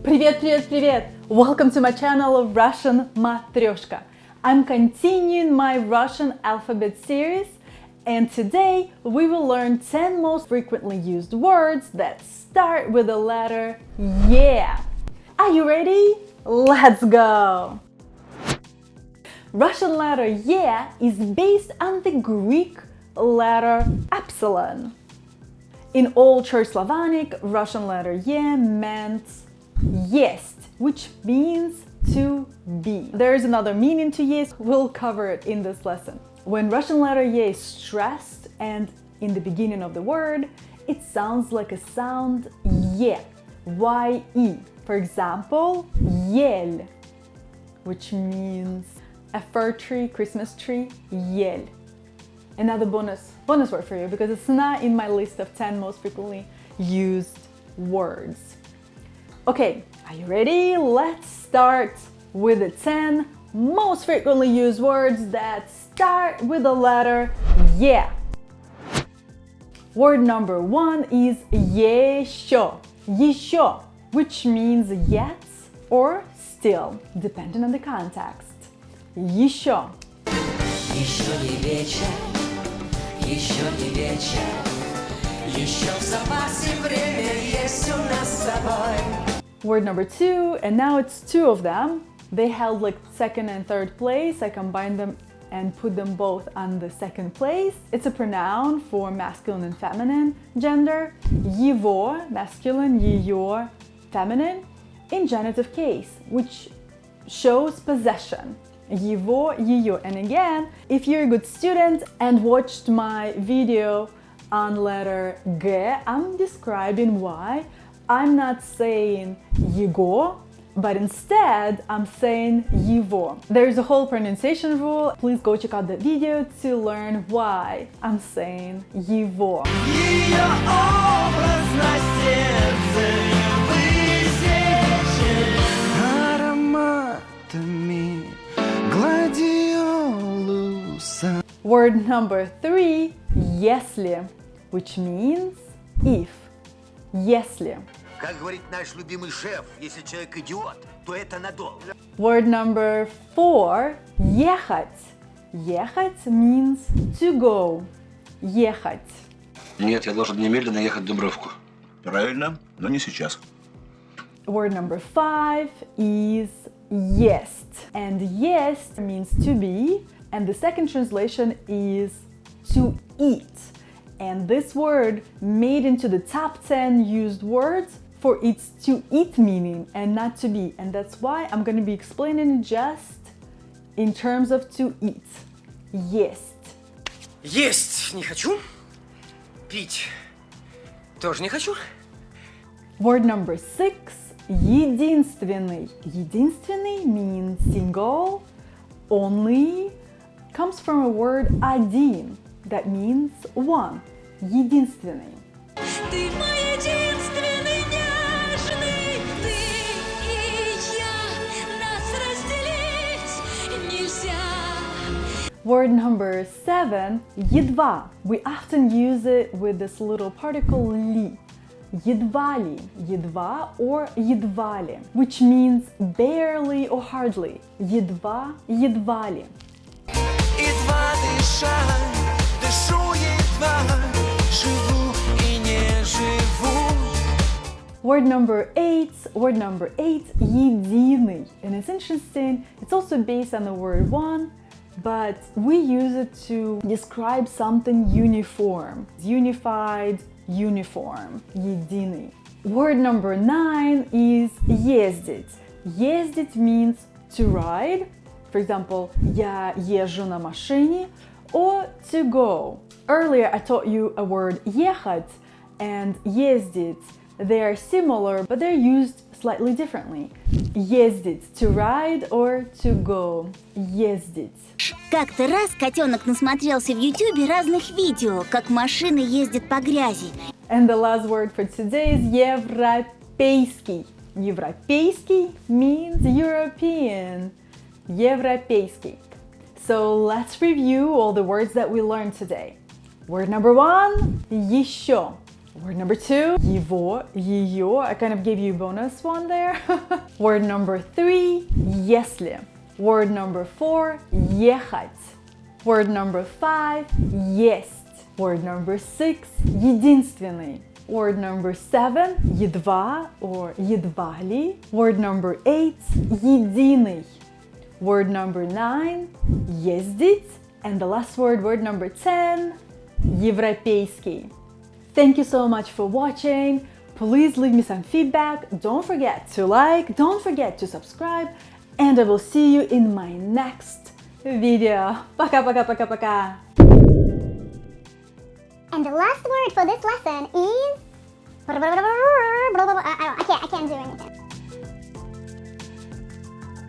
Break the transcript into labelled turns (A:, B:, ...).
A: Привет, привет, привет! Welcome to my channel of Russian Matryoshka. I'm continuing my Russian alphabet series, and today we will learn 10 most frequently used words that start with the letter yeah. Are you ready? Let's go! Russian letter yeah is based on the Greek letter epsilon. In Old Church Slavonic, Russian letter yeah meant есть, which means to be. There is another meaning to есть, we'll cover it in this lesson. When Russian letter yeah is stressed and in the beginning of the word, it sounds like a sound ye, Y-E. For example, ель, which means a fir tree, Christmas tree, ель. Another bonus word for you because it's not in my list of 10 most frequently used words. Okay, are you ready? Let's start with the 10 most frequently used words that start with the letter yeah. Word number 1 is ещё. Ещё, which means yet or still, depending on the context. Ещё.
B: Еще не вечер, еще не вечер, еще в запасе время есть у нас с собой.
A: Word number 2, and now it's two of them. They held like second and third place. I combined them and put them both on the second place. It's a pronoun for masculine and feminine gender. Его, masculine, её, feminine, in genitive case, which shows possession. Его, её. And again, if you're a good student and watched my video on letter G, I'm describing why I'm not saying его, but instead I'm saying его. There's a whole pronunciation rule. Please go check out that video to learn why I'm saying его.
B: Ее образ на сердце высечен ароматами гладиолуса.
A: Word number 3, если, which means if. Если.
C: Как говорит наш любимый шеф, если человек идиот, то это надолго.
A: Word number 4, ехать. Ехать means to go. Ехать.
D: Нет, я должен немедленно ехать в Дубровку.
E: Правильно, но не сейчас.
A: Word number 5 is есть. And есть means to be, and the second translation is to eat. And this word made into the top 10 used words for its to eat meaning and not to be. And that's why I'm going to be explaining just in terms of to eat. Есть.
F: Есть не хочу. Пить тоже не хочу.
A: Word number 6, единственный. Единственный means single, only, comes from a word один, that means one. Единственный.
B: Ты мой единственный нежный, ты и я, нас разделить нельзя.
A: Word number 7, едва. We often use it with this little particle ли. Едва ли, едва or едва ли, which means barely or hardly. Едва, едва ли.
B: Едва дышать, дышу едва, живу и не живу.
A: Word number 8, единый. And it's interesting, it's also based on the word one, but we use it to describe something uniform. Unified, uniform, единый. Word number 9 is ездить. Ездить means to ride. For example, я езжу на машине, or to go. Earlier I taught you a word ехать and ездить. They are similar, but they're used slightly differently. Ездить, to ride or to go. Ездить.
G: Как-то раз котенок насмотрелся в Ютубе разных видео, как машины ездят по грязи.
A: And the last word for today is европейский. Европейский means European. Европейский. So let's review all the words that we learned today. Word number 1, ещё. Word number 2, его, ее. I kind of gave you a bonus one there. Word number 3, если. Word number 4, ехать. Word number 5, есть. Word number 6, единственный. Word number 7, едва or едва ли. Word number 8, единый. Word number 9, ездить. And the last word number 10, европейский. Thank you so much for watching. Please leave me some feedback. Don't forget to like, don't forget to subscribe, and I will see you in my next video. Пока-пока-пока-пока.
H: And the last word for this lesson is... I can't do anything.